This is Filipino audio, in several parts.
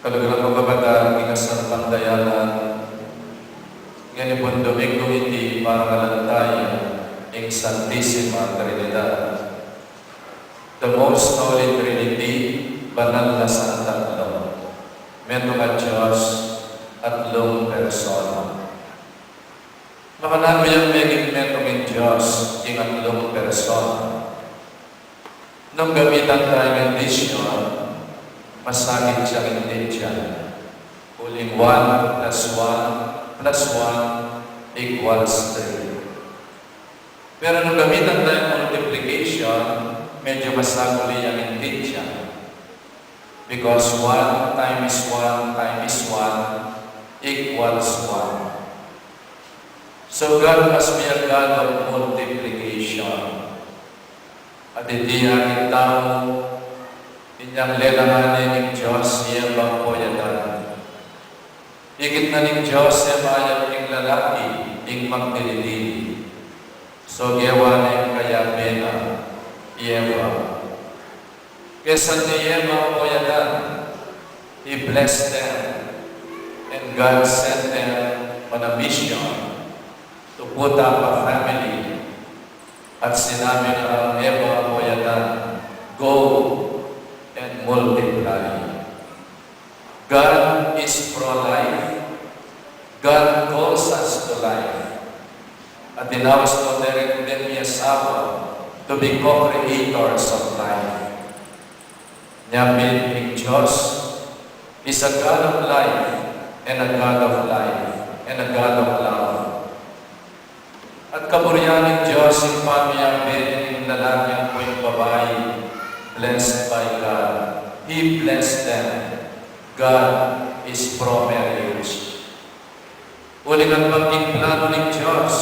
Kalagalang magbabaga, inasal pandayanan, ngayon po domingo iti para kalantaya, ing Santissima Trinidad. The Most Holy Trinity, banal na sa tatlo, metong at Diyos, tatlong persona. Makanami ang meging metong in Diyos, ing tatlong persona. Nung gamitan tayo ng edition, masakit siya hindi dyan. Uling 1 plus 1 plus 1 equals 3. Pero nung gamitan tayo ng multiplication, medyo masakuli ang hindi dyan. Because 1 times 1 times 1 equals 1. So God must be a God of multiplication. At hindi ang tao, inyang lelahanin ng Diyos, iya bang po yadan. Higit na ng Diyos, iya bayad ng lalaki, ng magdilidili. So, giyawanin kaya bena, iya ba. Kesa ni iya bang po yadan, He blessed them, and God sent them on a mission to put up a family. At sinabi na ang Eva po yadan, go and multiply. God is pro-life. God calls us to life. At tinawas ko direct din niya asawa to be co-creators of life. Nyamin ng Diyos is a God of life and a God of life and a God of love. At kaburihan ng Diyos yung pamiyambin ng lalaki ang po yung babae, blessed by God. He blessed them. God is pro-marriage. Uling ang maging plano ng Diyos,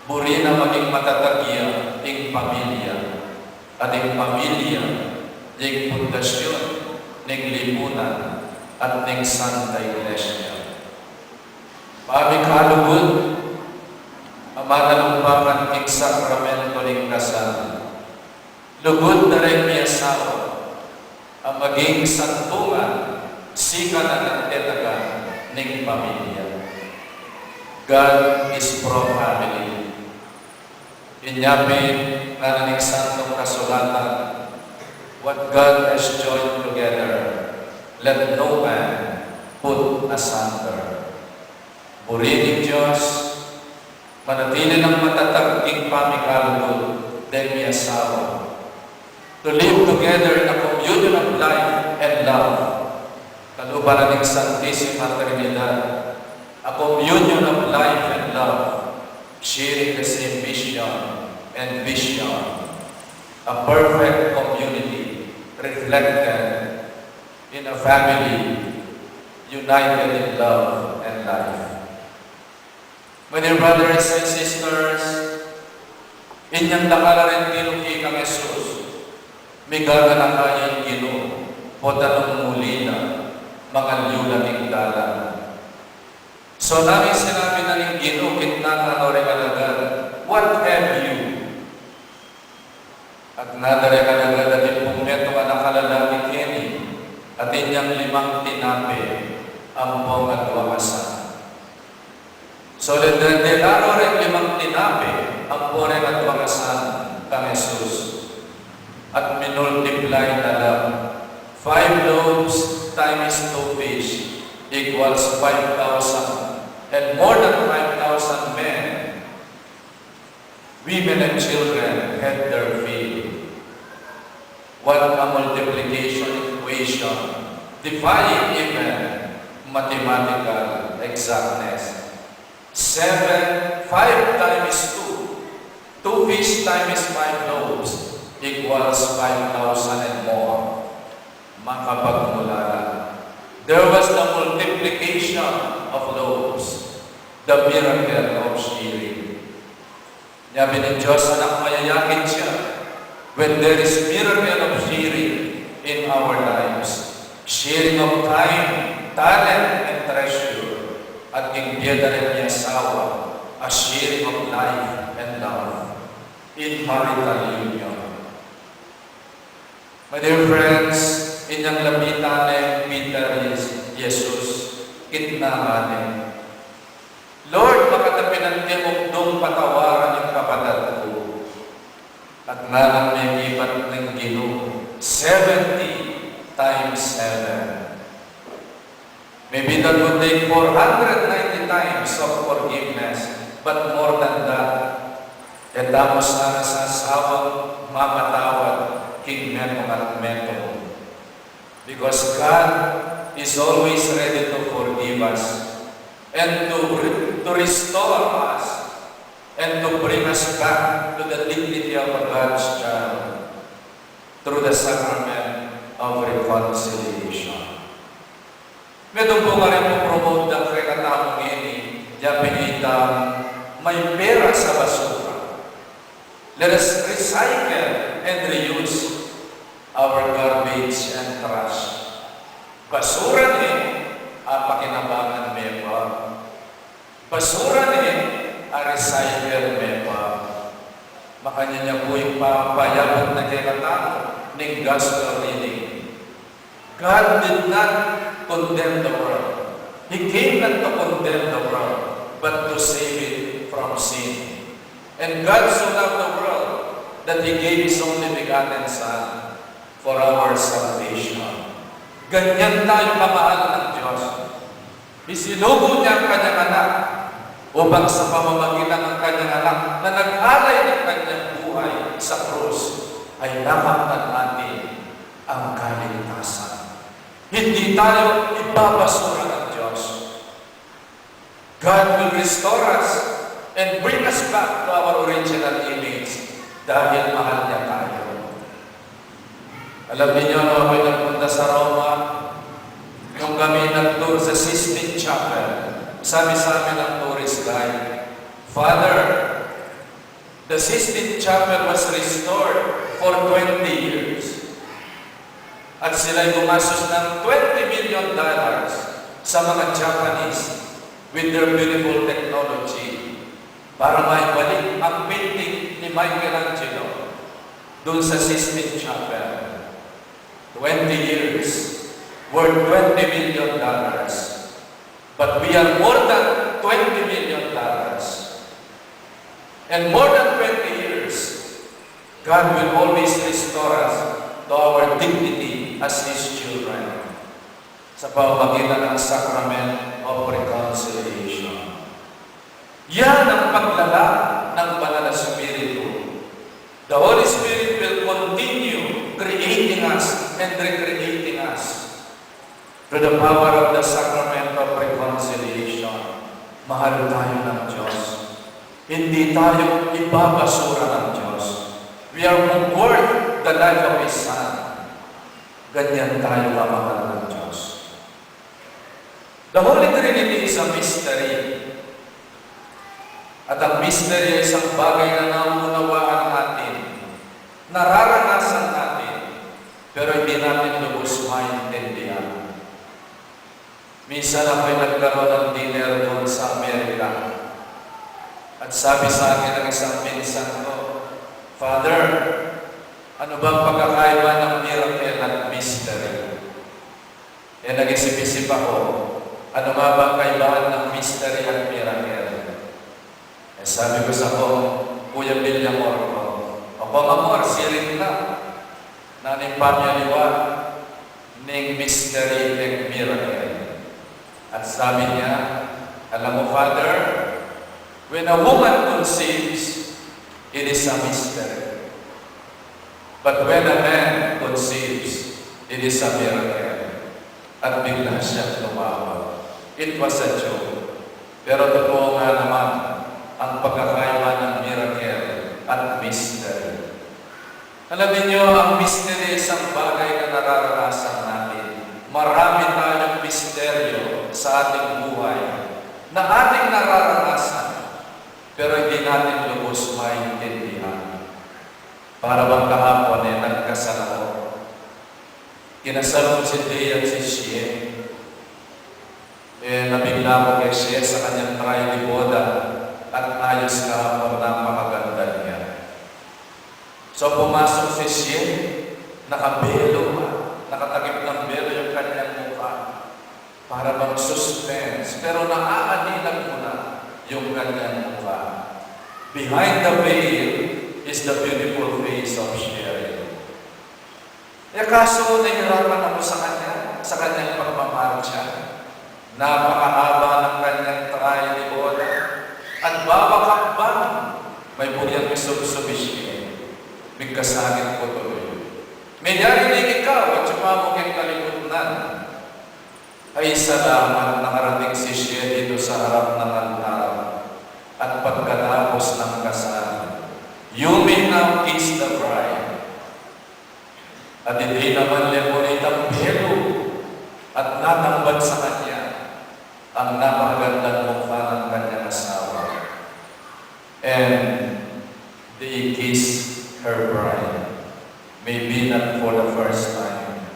buri na maging matatagya ng pamilya. At ng pamilya, ng pundasyon, ng lipunan, at ng Santa Iglesia. Pamikalugod, ang manalumbangan ng sakramento ng kasal. Lugod na rin may asawa, ang maging santungan, sika na ng tetagan ng pamilya. God is pro-family. Inyapin na ng santong kasulatan, what God has joined together, let no man put asunder. Purihin Diyos, manatili ng matatag ng pamikalugod din may asawa. To live together in a communion of life and love. Kalubaran ng Santissima Trinidad, a communion of life and love, sharing the same mission and vision. A perfect community reflected in a family united in love and life. My dear brothers and sisters, inyang dakala rin tinuki kang Jesus, may gaganakayan Ginoo, o tanong muli na, mga liyulating dalan. So namin sinabi na ng Ginoo, kitnaka rin alagad, what have you? At nadari alagad at ipumeto ka nakalalaki Kenny, at inyang 5 tinape, ang pong at wakasan. So, delaro rin 5 tinape, ang pore at wakasan kang Jesus. At minultiply na lang. 5 loaves times 2 fish equals 5,000. And more than 5,000 men, women and children had their fill. What a multiplication equation, defying even mathematical exactness. 5 times 2. 2 fish times 5 loaves equals 5,000 and more. Makapagmula. There was the multiplication of loaves. The miracle of sharing. Sabi ng Diyos, anak mayayakin siya. When there is miracle of sharing in our lives. Sharing of time, talent, and treasure. At ingbyada rin niya asawa, a sharing of life and love in marital union. My dear friends, inyang lapitan Peter is Jesus, kitnahane. Lord, makatapinante mo nung patawaran yung kapatid ko. At nga may ibat ng Ginoo, 70 times 7. Maybe that would take 490 times of forgiveness, but more than that, edamos na sa sawang mamatawad king Memo at Memo. Because God is always ready to forgive us and to restore us and to bring us back to the dignity of a God's child through the sacrament of reconciliation. Medyo po ka rin po promote ang rekatamo ini, diya pinita may pera sa basura. Let us recycle and reuse our garbage and trash. Basura ni pakinabangan mepa. Basura ni recycle mepa. Makanya niya po yung papayabot na kailangan ng gospel reading. God did not condemn the world. He came not to condemn the world, but to save it from sin. And God so loved the world that He gave His only begotten Son for our salvation. Ganyan tayo kamahal ng Diyos. Isinugo niya ang kanyang anak upang sa pamamagitan ng kanyang anak na nag-alay ng kanyang buhay sa krus ay nakamtan natin ang kaligtasan. Hindi tayo ibabasura ng Diyos. God will restore us and bring us back to our original image dahil mahal niya tayo. Alam niyo, no, ako'y nagpunta sa Roma, yung kami nag-tour sa Sistine Chapel, sabi sa amin ng tourist guide, Father, the Sistine Chapel was restored for 20 years. At sila'y gumastos ng $20 million sa mga Japanese with their beautiful technology para maibalik ang painting ni Michelangelo doon sa Sistine Chapel. 20 years, worth $20 million. But we are more than $20 million. And more than 20 years, God will always restore us to our dignity as His children sa pamamagitan ng sacrament of reconciliation. Yan ang paglala ng Banal na Espiritu. The Holy Spirit will continue creating us and recreating us through the power of the sacrament of reconciliation. Mahal tayo ng Diyos. Hindi tayo ibabasura ng Diyos. We are worth the life of His Son. Ganyan tayo kamahal ng Diyos. The Holy Trinity is a mystery. At ang mystery ay isang bagay na naunawaan natin, nararanasan natin, pero hindi natin lubos maintindihan. Minsan ako'y nagkaroon ng dinner doon sa Amerika. At sabi sa akin ng isang pinsan ko, Father, ano bang pagkakaiba ng miracle at mystery? Eh, nag-isip-isip ako, ano nga bang kaibahan ng mystery at miracle? Eh, sabi ko sa ko, Kuya Villamor ko, ako amor, siring na, naning pamyaliwa, ning mystery and miracle. At sabi niya, alam mo, Father, when a woman conceives, it is a mystery. But when a man conceives, it is a miracle. At bigla siya tumawag. It was a joke. Pero totoo nga naman ang pagkakaiba ng miracle at mystery. Alam niyo, ang mystery ay isang bagay na nararanasan natin. Marami tayong misteryo sa ating buhay na ating nararanasan, pero hindi natin lubos maintindihan. Para bang kahapon nagkasal ako. Kinasal ko si Dea at si Shie. Nabigla ko kay Shie sa kanyang trial ni Boda at ayos kahapon na makaganda niya. So pumasok si Shie, nakabelo nakatakip ng belo yung kanyang mukha para bang suspense, pero naaaninag mo na yung kanyang mukha. Behind the veil is the beautiful face of Sherry. Kaso nahihirapan ako sa kanyang pagmamarcha. Napakahaba ng kanyang triangle at babakakbang may bugyang misubsubisyon. Bigkasangin ko tuloy. May narinig ikaw at sumamog yung kalikutan. Ay salamat nakarating si Sherry dito sa harap ng altar. At pagkatapos ng kasal, you may now kiss the bride. At hindi naman lemonate ang belo at natambad sa kanya ang napakagandang mukha ng kanyang asawa. And they kiss her bride. Maybe not for the first time,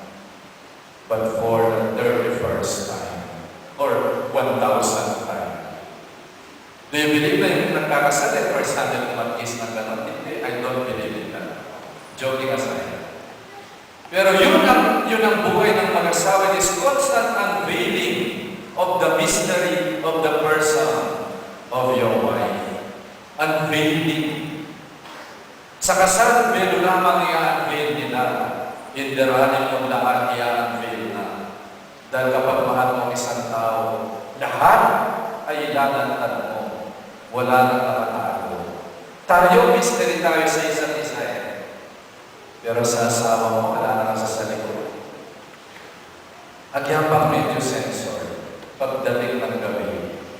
but for the 31st time, or 1,000 times. Do you believe na yung nagkakasal ay first time yung mag-kiss ng gano'n? Hindi, I don't believe in that. Joking aside. Pero yun ang buhay ng mag-asawa, is constant unveiling of the mystery of the person of your wife. Unveiling. Sa kasal, belo lamang i-unveil nila. Indiranin mo lahat i-unveil na. Dahil kapag mahal mo isang tao, lahat ay ilalantad mo. Wala nang nakatago. Tayo, mystery tayo sa isa't isa eh. Pero sa asawa mo, wala na sa likod. At yan pang medyo sensor. Pagdating